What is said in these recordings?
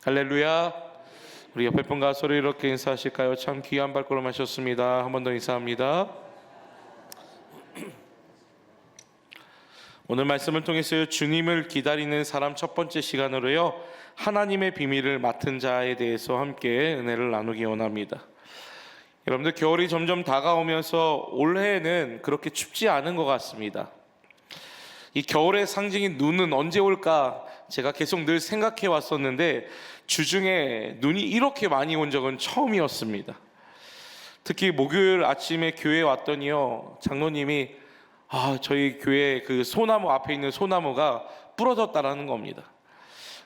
할렐루야. 우리 옆에 분과 소리 이렇게 인사하실까요? 참 귀한 발걸음 하셨습니다. 한 번 더 인사합니다. 오늘 말씀을 통해서 주님을 기다리는 사람 첫 번째 시간으로요, 하나님의 비밀을 맡은 자에 대해서 함께 은혜를 나누기 원합니다. 여러분들, 겨울이 점점 다가오면서 올해는 그렇게 춥지 않은 것 같습니다. 이 겨울의 상징인 눈은 언제 올까 제가 계속 늘 생각해 왔었는데, 주중에 눈이 이렇게 많이 온 적은 처음이었습니다. 특히 목요일 아침에 교회에 왔더니요, 장로님이 저희 교회 그 소나무 앞에 있는 소나무가 부러졌다라는 겁니다.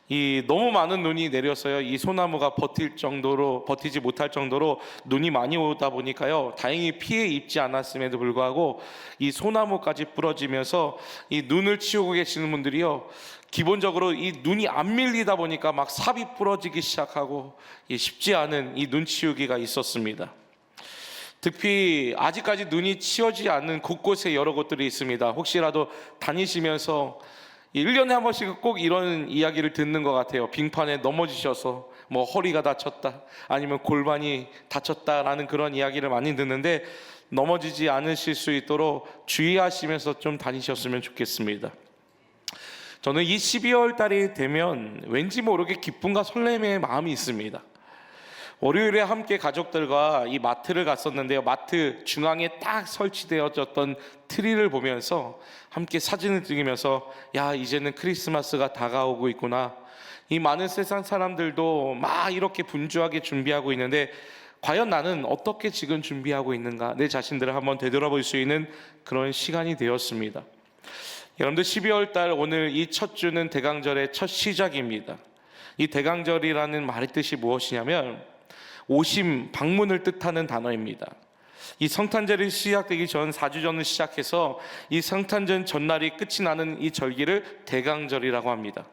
이 너무 많은 눈이 내렸어요. 이 소나무가 버티지 못할 정도로 눈이 많이 오다 보니까요, 다행히 피해 입지 않았음에도 불구하고 이 소나무까지 부러지면서 이 눈을 치우고 계시는 분들이요, 기본적으로 이 눈이 안 밀리다 보니까 막 삽이 부러지기 시작하고 쉽지 않은 이 눈 치우기가 있었습니다. 특히 아직까지 눈이 치워지지 않는 곳곳에 여러 곳들이 있습니다. 혹시라도 다니시면서 1년에 한 번씩 꼭 이런 이야기를 듣는 것 같아요. 빙판에 넘어지셔서 뭐 허리가 다쳤다, 아니면 골반이 다쳤다라는 그런 이야기를 많이 듣는데, 넘어지지 않으실 수 있도록 주의하시면서 좀 다니셨으면 좋겠습니다. 저는 이 12월 달이 되면 왠지 모르게 기쁨과 설렘의 마음이 있습니다. 월요일에 함께 가족들과 이 마트를 갔었는데요, 마트 중앙에 딱 설치되어졌던 트리를 보면서 함께 사진을 찍으면서, 이제는 크리스마스가 다가오고 있구나, 이 많은 세상 사람들도 막 이렇게 분주하게 준비하고 있는데 과연 나는 어떻게 지금 준비하고 있는가, 내 자신들을 한번 되돌아볼 수 있는 그런 시간이 되었습니다. 여러분들, 12월 달 오늘 이 첫 주는 대강절의 첫 시작입니다. 이 대강절이라는 말의 뜻이 무엇이냐면 오심, 방문을 뜻하는 단어입니다. 이 성탄절이 시작되기 전 4주 전을 시작해서 이 성탄절 전날이 끝이 나는 이 절기를 대강절이라고 합니다.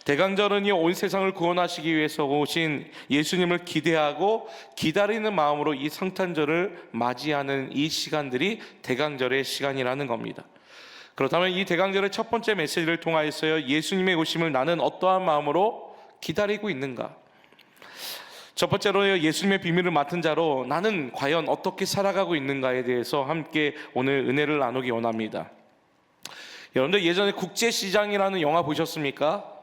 대강절은 온 세상을 구원하시기 위해서 오신 예수님을 기대하고 기다리는 마음으로 이 성탄절을 맞이하는 이 시간들이 대강절의 시간이라는 겁니다. 그렇다면 이 대강절의 첫 번째 메시지를 통하여서요, 예수님의 오심을 나는 어떠한 마음으로 기다리고 있는가? 첫 번째로 예수님의 비밀을 맡은 자로 나는 과연 어떻게 살아가고 있는가에 대해서 함께 오늘 은혜를 나누기 원합니다. 여러분들, 예전에 국제시장이라는 영화 보셨습니까?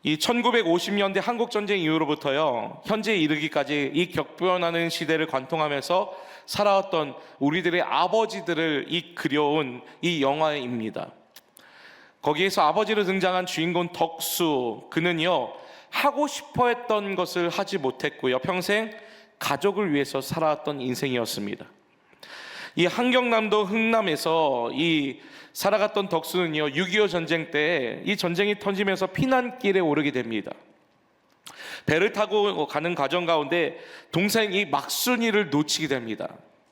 이 1950년대 한국전쟁 이후로부터요, 현재에 이르기까지 이 격변하는 시대를 관통하면서 살아왔던 우리들의 아버지들을 그려온 이 영화입니다. 거기에서 아버지로 등장한 주인공 덕수, 그는요, 하고 싶어 했던 것을 하지 못했고요, 평생 가족을 위해서 살아왔던 인생이었습니다. 이 한경남도 흥남에서 이 살아갔던 덕수는요, 6.25 전쟁 때 이 전쟁이 터지면서 피난길에 오르게 됩니다. 배를 타고 가는 과정 가운데 동생 이 막순이를 놓치게 됩니다.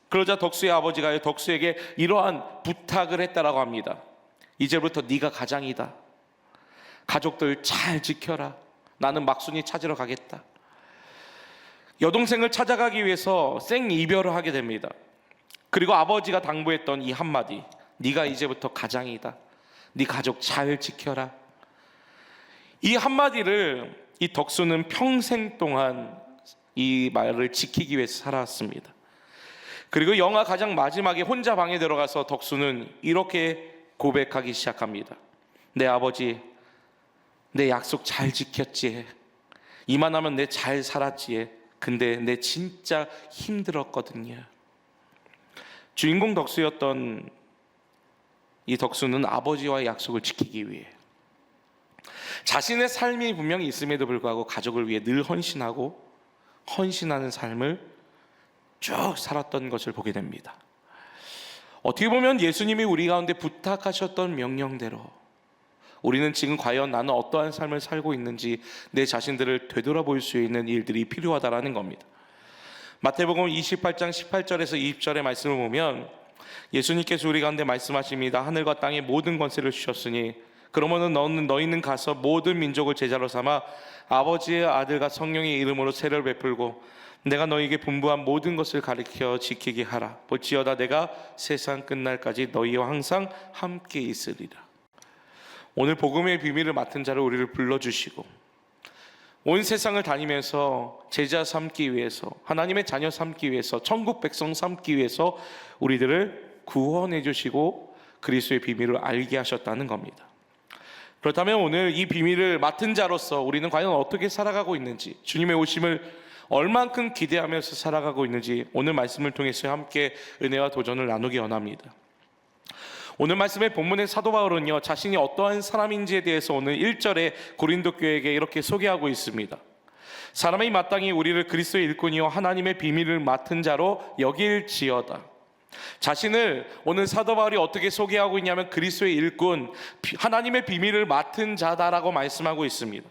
그러자 덕수의 아버지가 덕수에게 이러한 부탁을 했다라고 합니다. 이제부터 네가 가장이다. 가족들 잘 지켜라. 나는 막순이 찾으러 가겠다. 여동생을 찾아가기 위해서 생이별을 하게 됩니다. 그리고 아버지가 당부했던 이 한마디, 네가 이제부터 가장이다. 네 가족 잘 지켜라. 이 한마디를 이 덕수는 평생 동안 이 말을 지키기 위해서 살아왔습니다. 그리고 영화 가장 마지막에 혼자 방에 들어가서 덕수는 이렇게 고백하기 시작합니다. 내 아버지, 내 약속 잘 지켰지. 이만하면 내 잘 살았지. 근데 내 진짜 힘들었거든요. 주인공 덕수였던 이 덕수는 아버지와의 약속을 지키기 위해 자신의 삶이 분명히 있음에도 불구하고 가족을 위해 늘 헌신하는 삶을 쭉 살았던 것을 보게 됩니다. 어떻게 보면 예수님이 우리 가운데 부탁하셨던 명령대로 우리는 지금 과연 나는 어떠한 삶을 살고 있는지 내 자신들을 되돌아볼 수 있는 일들이 필요하다라는 겁니다. 마태복음 28장 18절에서 20절의 말씀을 보면 예수님께서 우리 가운데 말씀하십니다. 하늘과 땅의 모든 권세를 주셨으니 그러므로 너희는 가서 모든 민족을 제자로 삼아 아버지의 아들과 성령의 이름으로 세례를 베풀고 내가 너희에게 분부한 모든 것을 가르쳐 지키게 하라. 볼지어다 내가 세상 끝날까지 너희와 항상 함께 있으리라. 오늘 복음의 비밀을 맡은 자를 우리를 불러주시고 온 세상을 다니면서 제자 삼기 위해서, 하나님의 자녀 삼기 위해서, 천국 백성 삼기 위해서 우리들을 구원해 주시고 그리스도의 비밀을 알게 하셨다는 겁니다. 그렇다면 오늘 이 비밀을 맡은 자로서 우리는 과연 어떻게 살아가고 있는지, 주님의 오심을 얼만큼 기대하면서 살아가고 있는지 오늘 말씀을 통해서 함께 은혜와 도전을 나누기 원합니다. 오늘 말씀의 본문의 사도 바울은요, 자신이 어떠한 사람인지에 대해서 오늘 1절에 고린도 교회에게 이렇게 소개하고 있습니다. 사람이 마땅히 우리를 그리스도의 일꾼이요 하나님의 비밀을 맡은 자로 여길지어다. 자신을 오늘 사도 바울이 어떻게 소개하고 있냐면 그리스도의 일꾼, 하나님의 비밀을 맡은 자다라고 말씀하고 있습니다.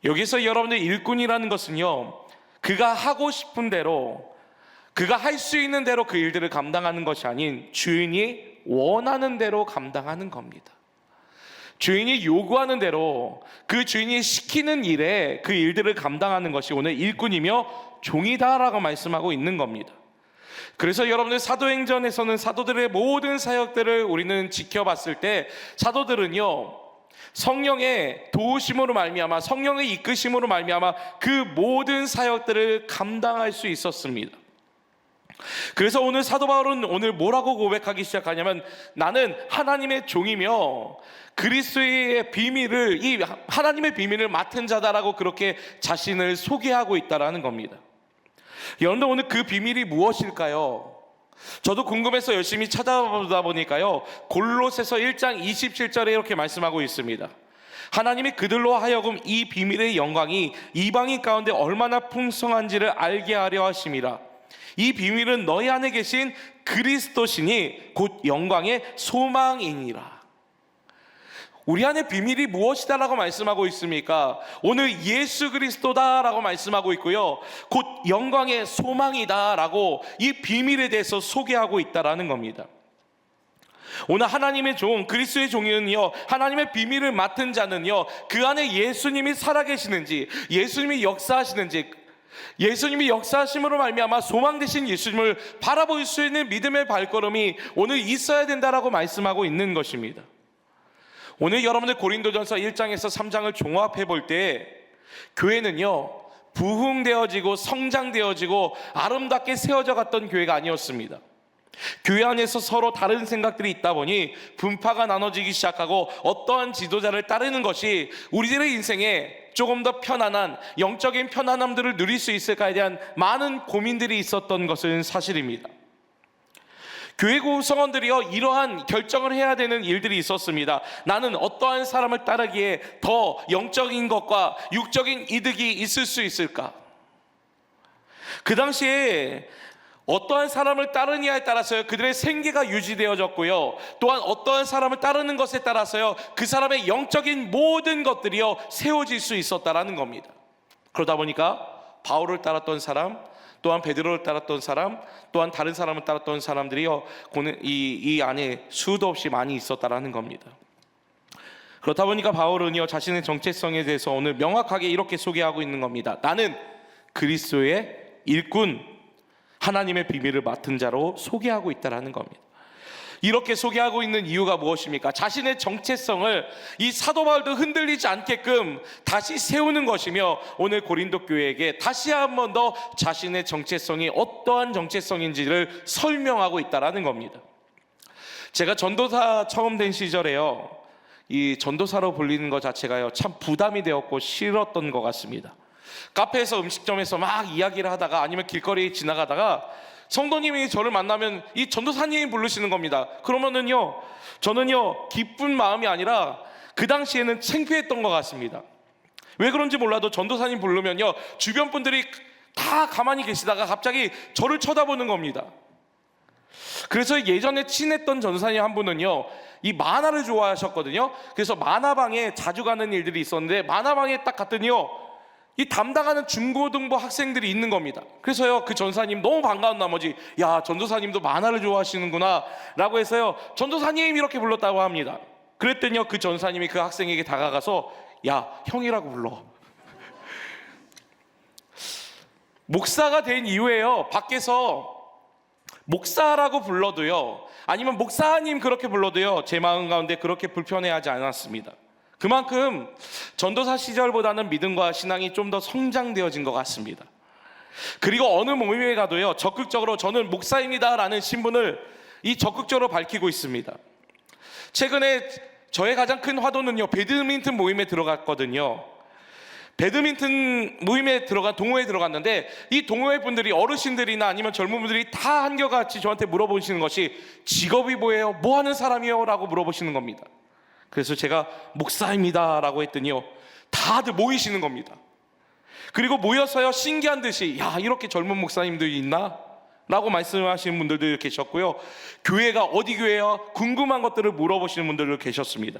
여기서 여러분들 일꾼이라는 것은요, 그가 하고 싶은 대로, 그가 할 수 있는 대로 그 일들을 감당하는 것이 아닌 주인이 원하는 대로 감당하는 겁니다. 주인이 요구하는 대로, 그 주인이 시키는 일에 그 일들을 감당하는 것이 오늘 일꾼이며 종이다라고 말씀하고 있는 겁니다. 그래서 여러분들 사도행전에서는 사도들의 모든 사역들을 우리는 지켜봤을 때 사도들은요, 성령의 도우심으로 말미암아, 성령의 이끄심으로 말미암아 그 모든 사역들을 감당할 수 있었습니다. 그래서 오늘 사도 바울은 오늘 뭐라고 고백하기 시작하냐면, 나는 하나님의 종이며 그리스도의 비밀을, 이 하나님의 비밀을 맡은 자다라고 그렇게 자신을 소개하고 있다라는 겁니다. 여러분들 오늘 그 비밀이 무엇일까요? 저도 궁금해서 열심히 찾아보다 보니까요, 골로새서 1장 27절에 이렇게 말씀하고 있습니다. 하나님이 그들로 하여금 이 비밀의 영광이 이방인 가운데 얼마나 풍성한지를 알게 하려 하심이라. 이 비밀은 너희 안에 계신 그리스도시니 곧 영광의 소망이니라. 우리 안에 비밀이 무엇이다라고 말씀하고 있습니까? 오늘 예수 그리스도다라고 말씀하고 있고요, 곧 영광의 소망이다라고 이 비밀에 대해서 소개하고 있다라는 겁니다. 오늘 하나님의 종, 그리스도의 종이는요, 하나님의 비밀을 맡은 자는요, 그 안에 예수님이 살아계시는지, 예수님이 역사하시는지, 예수님이 역사하심으로 말미암아 소망 되신 예수님을 바라볼 수 있는 믿음의 발걸음이 오늘 있어야 된다라고 말씀하고 있는 것입니다. 오늘 여러분들 고린도전서 1장에서 3장을 종합해 볼 때 교회는요, 부흥되어지고 성장되어지고 아름답게 세워져 갔던 교회가 아니었습니다. 교회 안에서 서로 다른 생각들이 있다 보니 분파가 나눠지기 시작하고 어떠한 지도자를 따르는 것이 우리들의 인생에 조금 더 편안한 영적인 편안함들을 누릴 수 있을까에 대한 많은 고민들이 있었던 것은 사실입니다. 교회 구성원들이요, 이러한 결정을 해야 되는 일들이 있었습니다. 나는 어떠한 사람을 따르기에 더 영적인 것과 육적인 이득이 있을 수 있을까? 그 당시에 어떠한 사람을 따르냐에 따라서요, 그들의 생계가 유지되어졌고요, 또한 어떠한 사람을 따르는 것에 따라서요, 그 사람의 영적인 모든 것들이요 세워질 수 있었다라는 겁니다. 그러다 보니까 바울을 따랐던 사람, 또한 베드로를 따랐던 사람, 또한 다른 사람을 따랐던 사람들이요, 이 안에 수도 없이 많이 있었다라는 겁니다. 그렇다 보니까 바울은요, 자신의 정체성에 대해서 오늘 명확하게 이렇게 소개하고 있는 겁니다. 나는 그리스도의 일꾼, 하나님의 비밀을 맡은 자로 소개하고 있다라는 겁니다. 이렇게 소개하고 있는 이유가 무엇입니까? 자신의 정체성을 이 사도 바울도 흔들리지 않게끔 다시 세우는 것이며, 오늘 고린도 교회에게 다시 한 번 더 자신의 정체성이 어떠한 정체성인지를 설명하고 있다라는 겁니다. 제가 전도사 처음 된 시절에요, 이 전도사로 불리는 것 자체가요 참 부담이 되었고 싫었던 것 같습니다. 카페에서 음식점에서 막 이야기를 하다가 아니면 길거리에 지나가다가 성도님이 저를 만나면 이 전도사님이 부르시는 겁니다. 그러면은요, 저는요 기쁜 마음이 아니라 그 당시에는 창피했던 것 같습니다. 왜 그런지 몰라도 전도사님 부르면요, 주변 분들이 다 가만히 계시다가 갑자기 저를 쳐다보는 겁니다. 그래서 예전에 친했던 전도사님 한 분은요, 이 만화를 좋아하셨거든요. 그래서 만화방에 자주 가는 일들이 있었는데, 만화방에 딱 갔더니요, 이 담당하는 중고등부 학생들이 있는 겁니다. 그래서요, 그 전사님 너무 반가운 나머지, 야, 전도사님도 만화를 좋아하시는구나 라고 해서요, 전도사님 이렇게 불렀다고 합니다. 그랬더니요, 그 전사님이 그 학생에게 다가가서, 야, 형이라고 불러. 목사가 된 이후에요, 밖에서 목사라고 불러도요, 아니면 목사님 그렇게 불러도요, 제 마음 가운데 그렇게 불편해하지 않았습니다. 그만큼 전도사 시절보다는 믿음과 신앙이 좀 더 성장되어진 것 같습니다. 그리고 어느 모임에 가도요, 적극적으로 저는 목사입니다라는 신분을 적극적으로 밝히고 있습니다. 최근에 저의 가장 큰 화두는요, 배드민턴 모임에 들어갔거든요. 배드민턴 모임에 동호회에 들어갔는데, 이 동호회 분들이, 어르신들이나 아니면 젊은 분들이 다 한결같이 저한테 물어보시는 것이 직업이 뭐예요? 뭐 하는 사람이요? 라고 물어보시는 겁니다. 그래서 제가 목사입니다 라고 했더니요, 다들 모이시는 겁니다. 그리고 모여서요, 신기한 듯이 야, 이렇게 젊은 목사님들이 있나? 라고 말씀하시는 분들도 계셨고요, 교회가 어디 교회야? 궁금한 것들을 물어보시는 분들도 계셨습니다.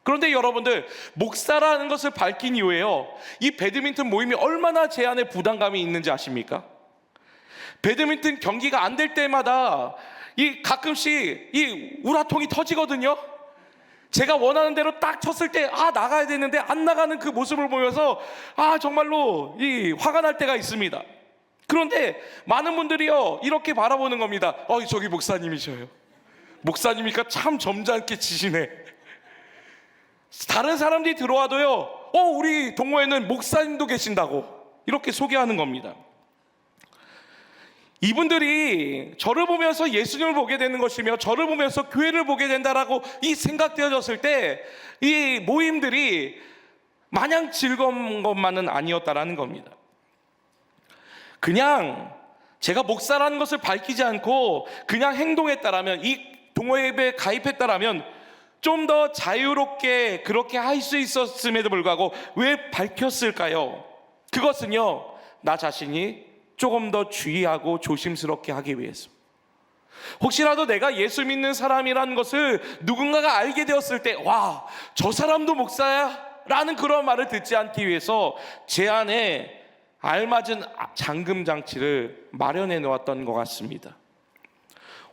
그런데 여러분들, 목사라는 것을 밝힌 이후에요, 이 배드민턴 모임이 얼마나 제 안에 부담감이 있는지 아십니까? 배드민턴 경기가 안 될 때마다 가끔씩 우라통이 터지거든요. 제가 원하는 대로 딱 쳤을 때 나가야 되는데 안 나가는 그 모습을 보면서 정말로 화가 날 때가 있습니다. 그런데 많은 분들이요, 이렇게 바라보는 겁니다. 저기 목사님이셔요. 목사님이니까 참 점잖게 치시네. 다른 사람들이 들어와도요, 우리 동호회는 목사님도 계신다고 이렇게 소개하는 겁니다. 이분들이 저를 보면서 예수님을 보게 되는 것이며, 저를 보면서 교회를 보게 된다라고 생각되어졌을 때, 이 모임들이 마냥 즐거운 것만은 아니었다라는 겁니다. 그냥 제가 목사라는 것을 밝히지 않고 그냥 행동했다라면, 이 동호회에 가입했다라면 좀 더 자유롭게 그렇게 할 수 있었음에도 불구하고 왜 밝혔을까요? 그것은요, 나 자신이 조금 더 주의하고 조심스럽게 하기 위해서, 혹시라도 내가 예수 믿는 사람이라는 것을 누군가가 알게 되었을 때, 와, 저 사람도 목사야? 라는 그런 말을 듣지 않기 위해서 제 안에 알맞은 잠금장치를 마련해 놓았던 것 같습니다.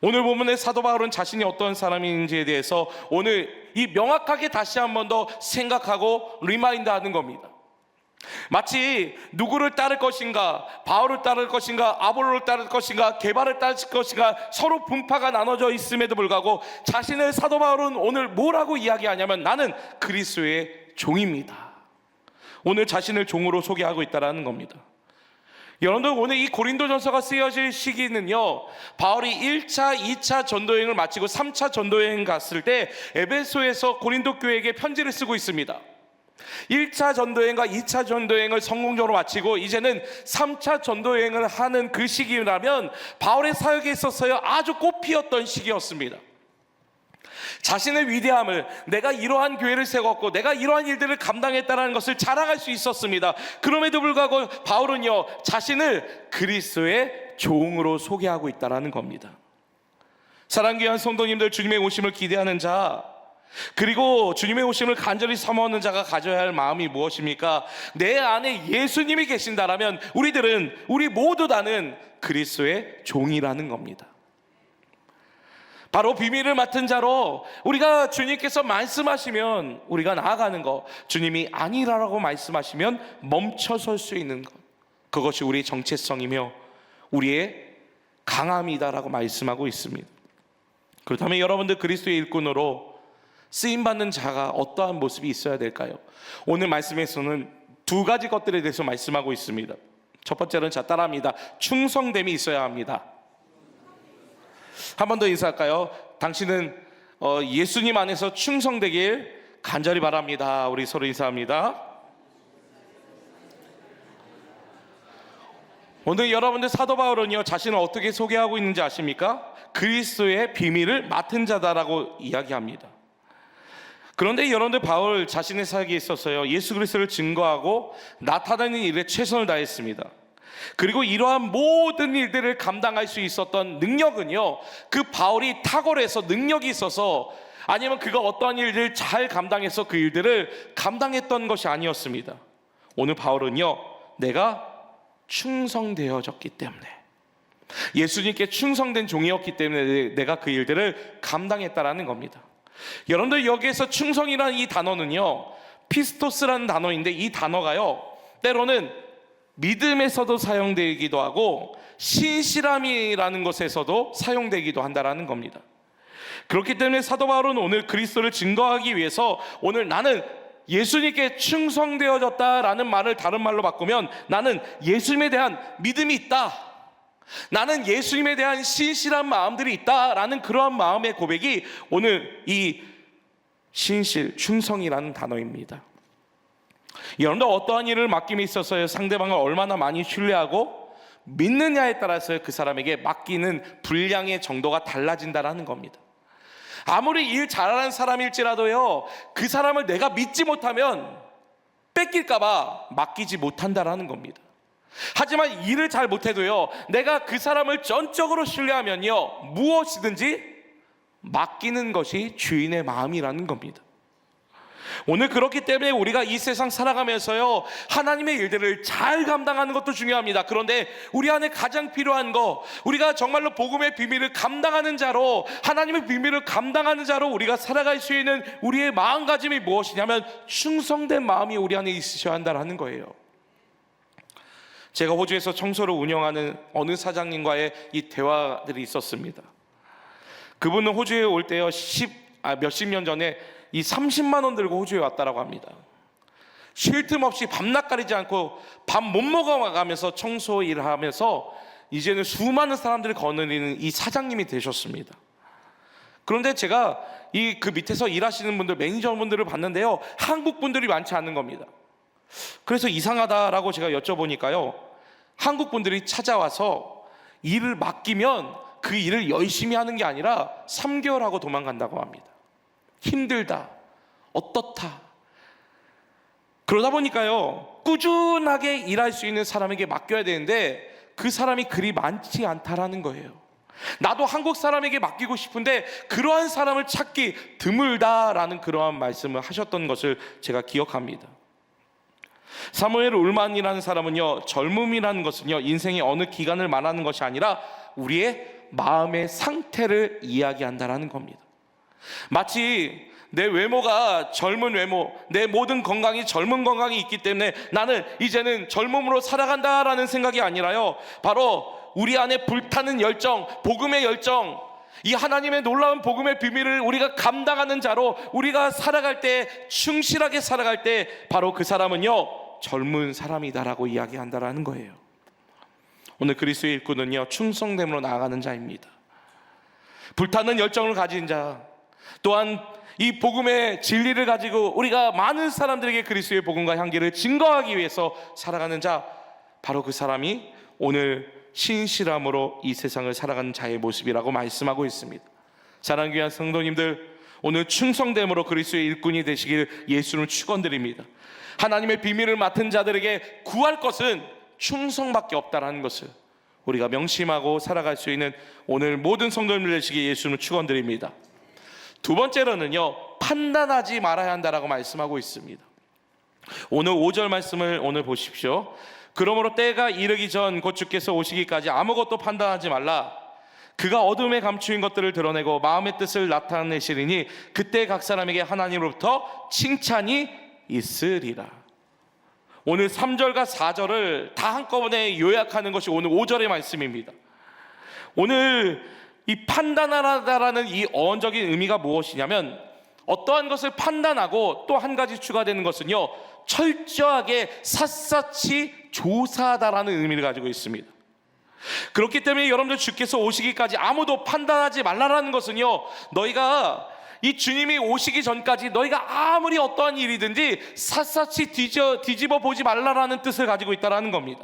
오늘 본문의 사도 바울은 자신이 어떤 사람인지에 대해서 오늘 명확하게 다시 한 번 더 생각하고 리마인드 하는 겁니다. 마치 누구를 따를 것인가, 바울을 따를 것인가, 아볼로를 따를 것인가, 게바를 따를 것인가, 서로 분파가 나눠져 있음에도 불구하고 자신의 사도 바울은 오늘 뭐라고 이야기하냐면, 나는 그리스도의 종입니다. 오늘 자신을 종으로 소개하고 있다는 겁니다. 여러분들, 오늘 이 고린도전서가 쓰여질 시기는요, 바울이 1차, 2차 전도여행을 마치고 3차 전도여행 갔을 때 에베소에서 고린도 교회에게 편지를 쓰고 있습니다. 1차 전도여행과 2차 전도여행을 성공적으로 마치고 이제는 3차 전도여행을 하는 그 시기라면, 바울의 사역에 있어서요, 아주 꽃피었던 시기였습니다. 자신의 위대함을, 내가 이러한 교회를 세웠고 내가 이러한 일들을 감당했다는 것을 자랑할 수 있었습니다. 그럼에도 불구하고 바울은요, 자신을 그리스도의 종으로 소개하고 있다는 겁니다. 사랑하는 귀한 성도님들, 주님의 오심을 기대하는 자, 그리고 주님의 오심을 간절히 사모하는 자가 가져야 할 마음이 무엇입니까? 내 안에 예수님이 계신다라면 우리 모두 다는 그리스도의 종이라는 겁니다. 바로 비밀을 맡은 자로 우리가 주님께서 말씀하시면 우리가 나아가는 것, 주님이 아니라고 말씀하시면 멈춰설 수 있는 것, 그것이 우리의 정체성이며 우리의 강함이다라고 말씀하고 있습니다. 그렇다면 여러분들, 그리스도의 일꾼으로 쓰임받는 자가 어떠한 모습이 있어야 될까요? 오늘 말씀에서는 두 가지 것들에 대해서 말씀하고 있습니다. 첫 번째는, 자, 따라합니다. 충성됨이 있어야 합니다. 한 번 더 인사할까요? 당신은 예수님 안에서 충성되길 간절히 바랍니다. 우리 서로 인사합니다. 오늘 여러분들, 사도 바울은요, 자신을 어떻게 소개하고 있는지 아십니까? 그리스도의 비밀을 맡은 자다라고 이야기합니다. 그런데 여러분들, 바울 자신의 사역에 있어서요, 예수 그리스도를 증거하고 나타내는 일에 최선을 다했습니다. 그리고 이러한 모든 일들을 감당할 수 있었던 능력은요, 그 바울이 탁월해서 능력이 있어서, 아니면 그가 어떠한 일들을 잘 감당해서 그 일들을 감당했던 것이 아니었습니다. 오늘 바울은요, 내가 충성되어졌기 때문에, 예수님께 충성된 종이었기 때문에 내가 그 일들을 감당했다라는 겁니다. 여러분들, 여기에서 충성이라는 이 단어는요, 피스토스라는 단어인데, 이 단어가요, 때로는 믿음에서도 사용되기도 하고 신실함이라는 것에서도 사용되기도 한다라는 겁니다. 그렇기 때문에 사도 바울은 오늘 그리스도를 증거하기 위해서, 오늘 나는 예수님께 충성되어졌다라는 말을 다른 말로 바꾸면 나는 예수님에 대한 믿음이 있다, 나는 예수님에 대한 신실한 마음들이 있다라는 그러한 마음의 고백이 오늘 이 신실, 충성이라는 단어입니다. 여러분들 어떠한 일을 맡김에 있어서 상대방을 얼마나 많이 신뢰하고 믿느냐에 따라서 그 사람에게 맡기는 분량의 정도가 달라진다라는 겁니다. 아무리 일 잘하는 사람일지라도요, 그 사람을 내가 믿지 못하면 뺏길까봐 맡기지 못한다라는 겁니다. 하지만 일을 잘 못해도요, 내가 그 사람을 전적으로 신뢰하면요, 무엇이든지 맡기는 것이 주인의 마음이라는 겁니다. 오늘 그렇기 때문에 우리가 이 세상 살아가면서요, 하나님의 일들을 잘 감당하는 것도 중요합니다. 그런데 우리 안에 가장 필요한 거, 우리가 정말로 복음의 비밀을 감당하는 자로, 하나님의 비밀을 감당하는 자로 우리가 살아갈 수 있는 우리의 마음가짐이 무엇이냐면 충성된 마음이 우리 안에 있으셔야 한다는 거예요. 제가 호주에서 청소를 운영하는 어느 사장님과의 이 대화들이 있었습니다. 그분은 호주에 올 때요, 몇십 년 전에 이 30만 원 들고 호주에 왔다라고 합니다. 쉴 틈 없이 밤낮 가리지 않고 밥 못 먹어가면서 청소 일을 하면서 이제는 수많은 사람들을 거느리는 이 사장님이 되셨습니다. 그런데 제가 그 밑에서 일하시는 분들, 매니저분들을 봤는데요, 한국 분들이 많지 않은 겁니다. 그래서 이상하다라고 제가 여쭤보니까요, 한국 분들이 찾아와서 일을 맡기면 그 일을 열심히 하는 게 아니라 3개월 하고 도망간다고 합니다. 힘들다, 어떻다. 그러다 보니까요, 꾸준하게 일할 수 있는 사람에게 맡겨야 되는데 그 사람이 그리 많지 않다라는 거예요. 나도 한국 사람에게 맡기고 싶은데 그러한 사람을 찾기 드물다라는 그러한 말씀을 하셨던 것을 제가 기억합니다. 사무엘 울만이라는 사람은요, 젊음이라는 것은요, 인생의 어느 기간을 말하는 것이 아니라 우리의 마음의 상태를 이야기한다라는 겁니다. 마치 내 외모가 젊은 외모, 내 모든 건강이 젊은 건강이 있기 때문에 나는 이제는 젊음으로 살아간다라는 생각이 아니라요, 바로 우리 안에 불타는 열정, 복음의 열정, 이 하나님의 놀라운 복음의 비밀을 우리가 감당하는 자로 우리가 살아갈 때, 충실하게 살아갈 때 바로 그 사람은요, 젊은 사람이다라고 이야기한다라는 거예요. 오늘 그리스도의 일꾼은요, 충성됨으로 나아가는 자입니다. 불타는 열정을 가진 자, 또한 이 복음의 진리를 가지고 우리가 많은 사람들에게 그리스도의 복음과 향기를 증거하기 위해서 살아가는 자, 바로 그 사람이 오늘 신실함으로 이 세상을 살아가는 자의 모습이라고 말씀하고 있습니다. 사랑하는 귀한 성도님들, 오늘 충성됨으로 그리스도의 일꾼이 되시길 예수를 축원드립니다. 하나님의 비밀을 맡은 자들에게 구할 것은 충성밖에 없다라는 것을 우리가 명심하고 살아갈 수 있는 오늘 모든 성도님들 되시길 예수를 축원드립니다. 두 번째로는요, 판단하지 말아야 한다라고 말씀하고 있습니다. 오늘 5절 말씀을 오늘 보십시오. 그러므로 때가 이르기 전 곧 주께서 오시기까지 아무것도 판단하지 말라. 그가 어둠에 감추인 것들을 드러내고 마음의 뜻을 나타내시리니 그때 각 사람에게 하나님으로부터 칭찬이 있으리라. 오늘 3절과 4절을 다 한꺼번에 요약하는 것이 오늘 5절의 말씀입니다. 오늘 이 판단하다라는 이 어원적인 의미가 무엇이냐면, 어떠한 것을 판단하고 또 한 가지 추가되는 것은요, 철저하게 샅샅이 조사하다라는 의미를 가지고 있습니다. 그렇기 때문에 여러분들 주께서 오시기까지 아무도 판단하지 말라라는 것은요, 너희가 이 주님이 오시기 전까지 너희가 아무리 어떠한 일이든지 샅샅이 뒤집어 보지 말라라는 뜻을 가지고 있다라는 겁니다.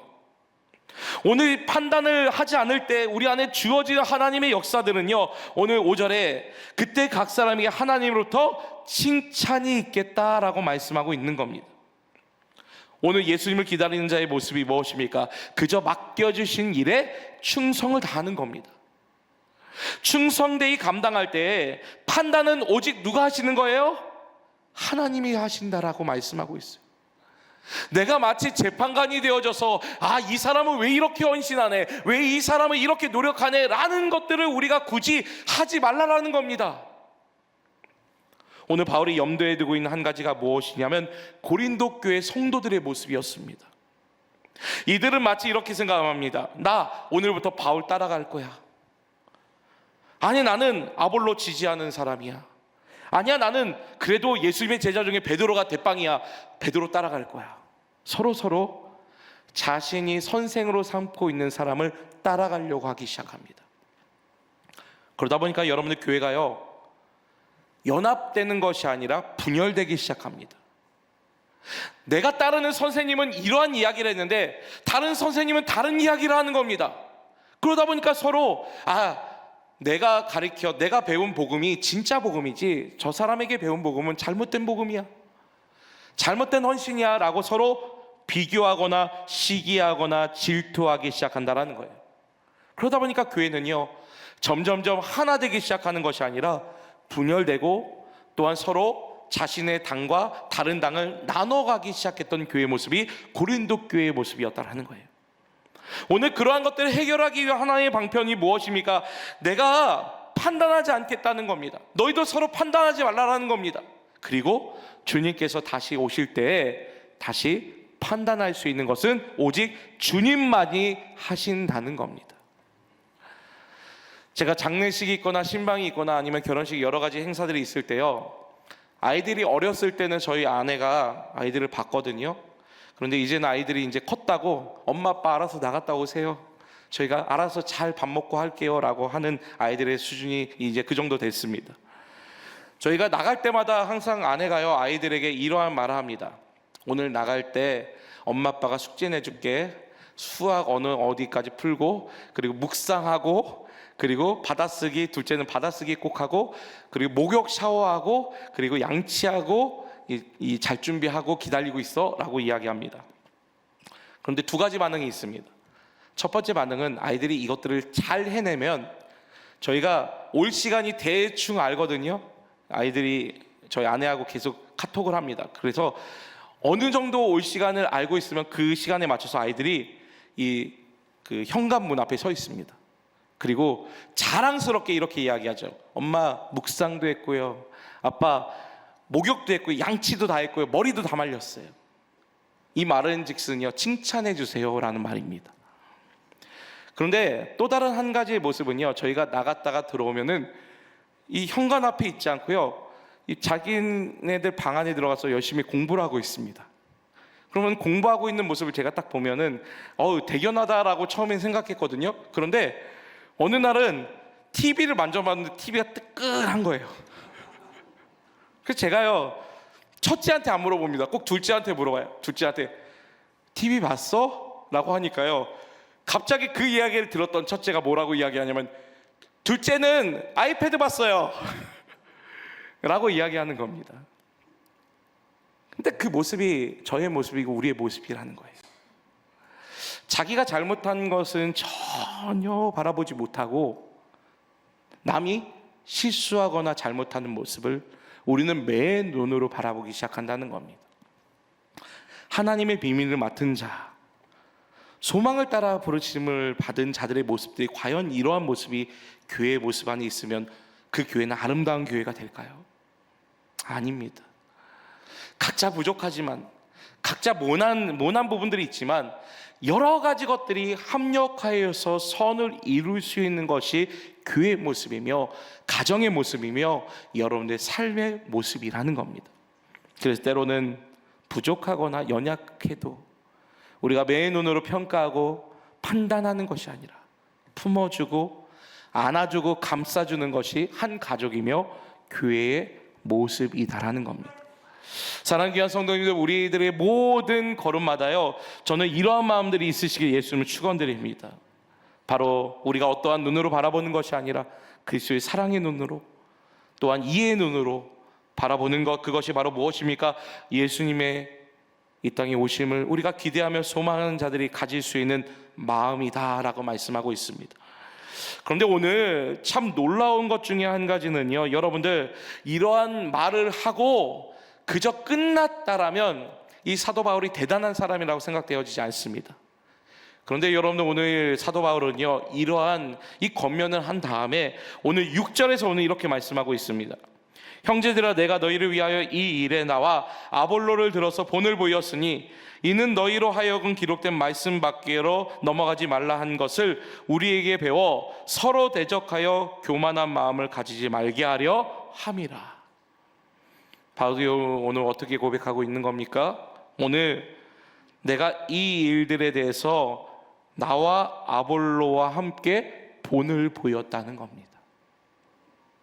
오늘 판단을 하지 않을 때 우리 안에 주어지는 하나님의 역사들은요, 오늘 5절에 그때 각 사람에게 하나님으로부터 칭찬이 있겠다라고 말씀하고 있는 겁니다. 오늘 예수님을 기다리는 자의 모습이 무엇입니까? 그저 맡겨주신 일에 충성을 다하는 겁니다. 충성되이 감당할 때 판단은 오직 누가 하시는 거예요? 하나님이 하신다라고 말씀하고 있어요. 내가 마치 재판관이 되어져서 이 사람은 왜 이렇게 헌신하네, 왜 이 사람은 이렇게 노력하네 라는 것들을 우리가 굳이 하지 말라라는 겁니다. 오늘 바울이 염두에 두고 있는 한 가지가 무엇이냐면 고린도 교회 성도들의 모습이었습니다. 이들은 마치 이렇게 생각합니다. 나 오늘부터 바울 따라갈 거야. 아니, 나는 아볼로 지지하는 사람이야. 아니야, 나는 그래도 예수님의 제자 중에 베드로가 대빵이야. 베드로 따라갈 거야. 서로 자신이 선생으로 삼고 있는 사람을 따라가려고 하기 시작합니다. 그러다 보니까 여러분들 교회가요, 연합되는 것이 아니라 분열되기 시작합니다. 내가 따르는 선생님은 이러한 이야기를 했는데 다른 선생님은 다른 이야기를 하는 겁니다. 그러다 보니까 서로 내가 가르쳐, 내가 배운 복음이 진짜 복음이지 저 사람에게 배운 복음은 잘못된 복음이야, 잘못된 헌신이야 라고 서로 비교하거나 시기하거나 질투하기 시작한다는 거예요. 그러다 보니까 교회는요, 점점점 하나 되기 시작하는 것이 아니라 분열되고, 또한 서로 자신의 당과 다른 당을 나눠가기 시작했던 교회 모습이 고린도 교회의 모습이었다는 거예요. 오늘 그러한 것들을 해결하기 위한 하나의 방편이 무엇입니까? 내가 판단하지 않겠다는 겁니다. 너희도 서로 판단하지 말라라는 겁니다. 그리고 주님께서 다시 오실 때에 다시 판단할 수 있는 것은 오직 주님만이 하신다는 겁니다. 제가 장례식이 있거나 신방이 있거나 아니면 결혼식 여러 가지 행사들이 있을 때요, 아이들이 어렸을 때는 저희 아내가 아이들을 봤거든요. 그런데 이제는 아이들이 이제 컸다고 엄마 아빠 알아서 나갔다 오세요, 저희가 알아서 잘 밥 먹고 할게요 라고 하는 아이들의 수준이 이제 그 정도 됐습니다. 저희가 나갈 때마다 항상 아내가요, 아이들에게 이러한 말을 합니다. 오늘 나갈 때 엄마 아빠가 숙제 내줄게. 수학 어디까지 풀고, 그리고 묵상하고, 그리고 받아쓰기, 둘째는 받아쓰기 꼭 하고, 그리고 목욕 샤워하고, 그리고 양치하고, 잘 준비하고 기다리고 있어 라고 이야기합니다. 그런데 두 가지 반응이 있습니다. 첫 번째 반응은 아이들이 이것들을 잘 해내면 저희가 올 시간이 대충 알거든요. 아이들이 저희 아내하고 계속 카톡을 합니다. 그래서 어느 정도 올 시간을 알고 있으면 그 시간에 맞춰서 아이들이 그 현관문 앞에 서 있습니다. 그리고 자랑스럽게 이렇게 이야기하죠. 엄마 묵상도 했고요, 아빠 목욕도 했고요, 양치도 다 했고요, 머리도 다 말렸어요. 이 말은 즉슨요, 칭찬해 주세요 라는 말입니다. 그런데 또 다른 한 가지의 모습은요, 저희가 나갔다가 들어오면은 이 현관 앞에 있지 않고요, 이 자기네들 방 안에 들어가서 열심히 공부를 하고 있습니다. 그러면 공부하고 있는 모습을 제가 딱 보면은 대견하다라고 처음엔 생각했거든요. 그런데 어느 날은 TV를 만져봤는데 TV가 뜨끈한 거예요. 그래서 제가요, 첫째한테 안 물어봅니다. 꼭 둘째한테 물어봐요. 둘째한테 TV 봤어? 라고 하니까요, 갑자기 그 이야기를 들었던 첫째가 뭐라고 이야기하냐면, 둘째는 아이패드 봤어요 라고 이야기하는 겁니다. 근데 그 모습이 저의 모습이고 우리의 모습이라는 거예요. 자기가 잘못한 것은 전혀 바라보지 못하고 남이 실수하거나 잘못하는 모습을 우리는 맨 눈으로 바라보기 시작한다는 겁니다. 하나님의 비밀을 맡은 자, 소망을 따라 부르심을 받은 자들의 모습들이 과연 이러한 모습이 교회의 모습 안에 있으면 그 교회는 아름다운 교회가 될까요? 아닙니다. 각자 부족하지만, 각자 모난 부분들이 있지만 여러 가지 것들이 합력하여서 선을 이룰 수 있는 것이 교회의 모습이며 가정의 모습이며 여러분들의 삶의 모습이라는 겁니다. 그래서 때로는 부족하거나 연약해도 우리가 매의 눈으로 평가하고 판단하는 것이 아니라 품어주고 안아주고 감싸주는 것이 한 가족이며 교회의 모습이다라는 겁니다. 사랑하는 귀한 성도님들, 우리들의 모든 걸음마다요, 저는 이러한 마음들이 있으시길 예수님을 축원드립니다. 바로 우리가 어떠한 눈으로 바라보는 것이 아니라 그리스도의 사랑의 눈으로, 또한 이해의 눈으로 바라보는 것, 그것이 바로 무엇입니까? 예수님의 이 땅에 오심을 우리가 기대하며 소망하는 자들이 가질 수 있는 마음이다라고 말씀하고 있습니다. 그런데 오늘 참 놀라운 것 중에 한 가지는요, 여러분들 이러한 말을 하고 그저 끝났다라면 이 사도 바울이 대단한 사람이라고 생각되어지지 않습니다. 그런데 여러분들 오늘 사도 바울은요, 이러한 이 권면을 한 다음에 오늘 6절에서 오늘 이렇게 말씀하고 있습니다. 형제들아, 내가 너희를 위하여 이 일에 나와 아볼로를 들어서 본을 보였으니 이는 너희로 하여금 기록된 말씀 밖으로 넘어가지 말라 한 것을 우리에게 배워 서로 대적하여 교만한 마음을 가지지 말게 하려 함이라. 바울이 오늘 어떻게 고백하고 있는 겁니까? 오늘 내가 이 일들에 대해서 나와 아볼로와 함께 본을 보였다는 겁니다.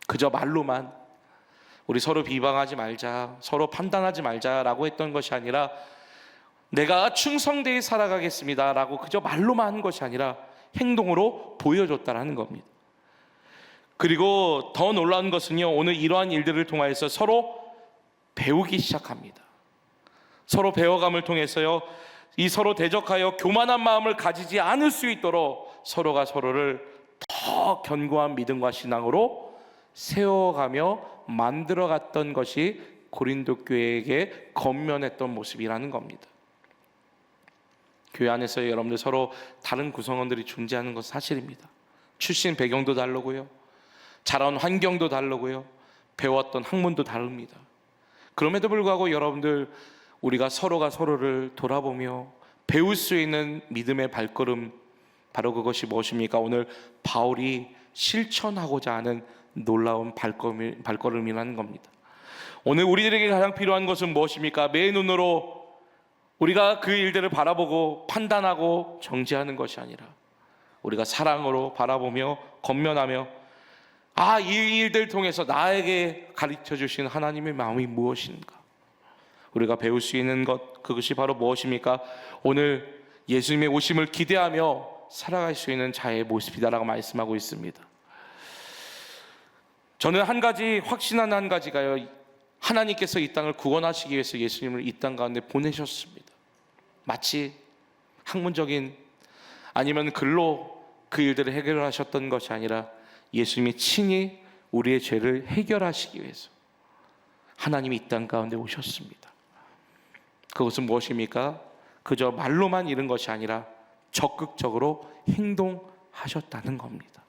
그저 말로만 우리 서로 비방하지 말자, 서로 판단하지 말자라고 했던 것이 아니라 내가 충성되이 살아가겠습니다 라고 그저 말로만 한 것이 아니라 행동으로 보여줬다는 겁니다. 그리고 더 놀라운 것은요, 오늘 이러한 일들을 통하여서 서로 배우기 시작합니다. 서로 배워감을 통해서요, 이 서로 대적하여 교만한 마음을 가지지 않을 수 있도록 서로가 서로를 더 견고한 믿음과 신앙으로 세워가며 만들어갔던 것이 고린도 교회에게 건면했던 모습이라는 겁니다. 교회 안에서 여러분들 서로 다른 구성원들이 존재하는 것은 사실입니다. 출신 배경도 다르고요, 자란 환경도 다르고요, 배웠던 학문도 다릅니다. 그럼에도 불구하고 여러분들, 우리가 서로가 서로를 돌아보며 배울 수 있는 믿음의 발걸음, 바로 그것이 무엇입니까? 오늘 바울이 실천하고자 하는 놀라운 발걸음이라는 겁니다. 오늘 우리들에게 가장 필요한 것은 무엇입니까? 매 눈으로 우리가 그 일들을 바라보고 판단하고 정죄하는 것이 아니라 우리가 사랑으로 바라보며 건면하며, 이 일들 통해서 나에게 가르쳐 주신 하나님의 마음이 무엇인가, 우리가 배울 수 있는 것, 그것이 바로 무엇입니까? 오늘 예수님의 오심을 기대하며 살아갈 수 있는 자의 모습이다라고 말씀하고 있습니다. 저는 한 가지 확신하는 한 가지가요, 하나님께서 이 땅을 구원하시기 위해서 예수님을 이 땅 가운데 보내셨습니다. 마치 학문적인 아니면 글로 그 일들을 해결하셨던 것이 아니라 예수님이 친히 우리의 죄를 해결하시기 위해서 하나님이 이 땅 가운데 오셨습니다. 그것은 무엇입니까? 그저 말로만 이른 것이 아니라 적극적으로 행동하셨다는 겁니다.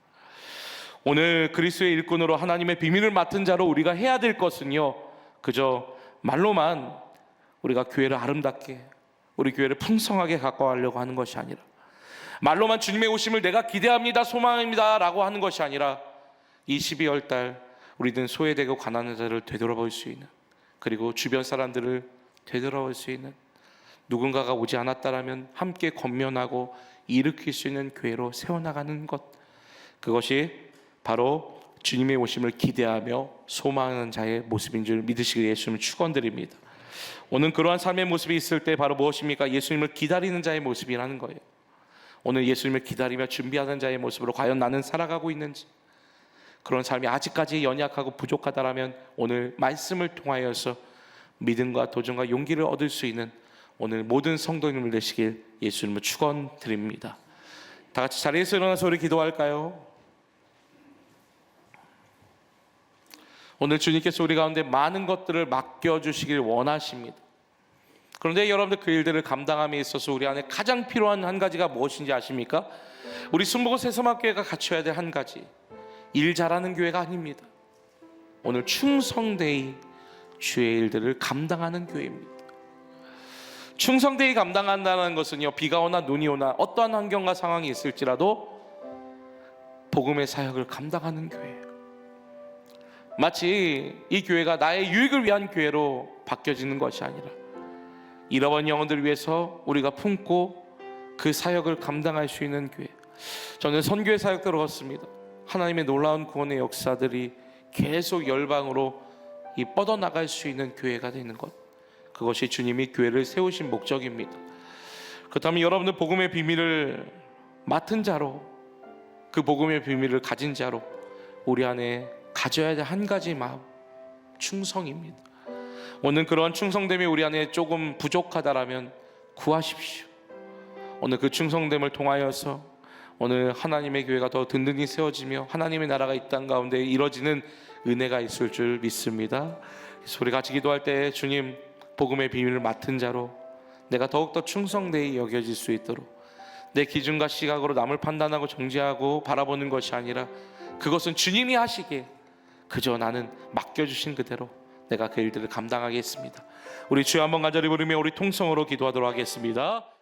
오늘 그리스도의 일꾼으로 하나님의 비밀을 맡은 자로 우리가 해야 될 것은요, 그저 말로만 우리가 교회를 아름답게, 우리 교회를 풍성하게 가꿔가려고 하는 것이 아니라, 말로만 주님의 오심을 내가 기대합니다, 소망합니다 라고 하는 것이 아니라, 이 12월 달 우리는 소외되고 가난한 자를 되돌아볼 수 있는, 그리고 주변 사람들을 되돌아올 수 있는, 누군가가 오지 않았다라면 함께 건면하고 일으킬 수 있는 교회로 세워나가는 것, 그것이 바로 주님의 오심을 기대하며 소망하는 자의 모습인 줄 믿으시길 예수님을 축원드립니다. 오늘 그러한 삶의 모습이 있을 때 바로 무엇입니까? 예수님을 기다리는 자의 모습이라는 거예요. 오늘 예수님을 기다리며 준비하는 자의 모습으로 과연 나는 살아가고 있는지, 그런 삶이 아직까지 연약하고 부족하다라면 오늘 말씀을 통하여서 믿음과 도전과 용기를 얻을 수 있는 오늘 모든 성도님을 되시길 예수님을 축원드립니다. 다 같이 자리에서 일어나서 우리 기도할까요? 오늘 주님께서 우리 가운데 많은 것들을 맡겨주시길 원하십니다. 그런데 여러분들, 그 일들을 감당함에 있어서 우리 안에 가장 필요한 한 가지가 무엇인지 아십니까? 우리 순복음 새소망교회가 갖춰야 될 한 가지, 일 잘하는 교회가 아닙니다. 오늘 충성되이 주의 일들을 감당하는 교회입니다. 충성되이 감당한다는 것은요, 비가 오나 눈이 오나 어떠한 환경과 상황이 있을지라도 복음의 사역을 감당하는 교회예요. 마치 이 교회가 나의 유익을 위한 교회로 바뀌어지는 것이 아니라 잃어버린 영혼들을 위해서 우리가 품고 그 사역을 감당할 수 있는 교회. 저는 선교의 사역 들어갔습니다. 하나님의 놀라운 구원의 역사들이 계속 열방으로 뻗어나갈 수 있는 교회가 되는 것, 그것이 주님이 교회를 세우신 목적입니다. 그렇다면 여러분들, 복음의 비밀을 맡은 자로, 그 복음의 비밀을 가진 자로 우리 안에 가져야 될 한 가지 마음, 충성입니다. 오늘 그러한 충성됨이 우리 안에 조금 부족하다라면 구하십시오. 오늘 그 충성됨을 통하여서 오늘 하나님의 교회가 더 든든히 세워지며 하나님의 나라가 이 땅 가운데 이루어지는 은혜가 있을 줄 믿습니다. 우리 같이 기도할 때, 주님, 복음의 비밀을 맡은 자로 내가 더욱더 충성되이 여겨질 수 있도록, 내 기준과 시각으로 남을 판단하고 정죄하고 바라보는 것이 아니라 그것은 주님이 하시기에 그저 나는 맡겨주신 그대로 내가 그 일들을 감당하겠습니다. 우리 주여 한번 간절히 부르며 우리 통성으로 기도하도록 하겠습니다.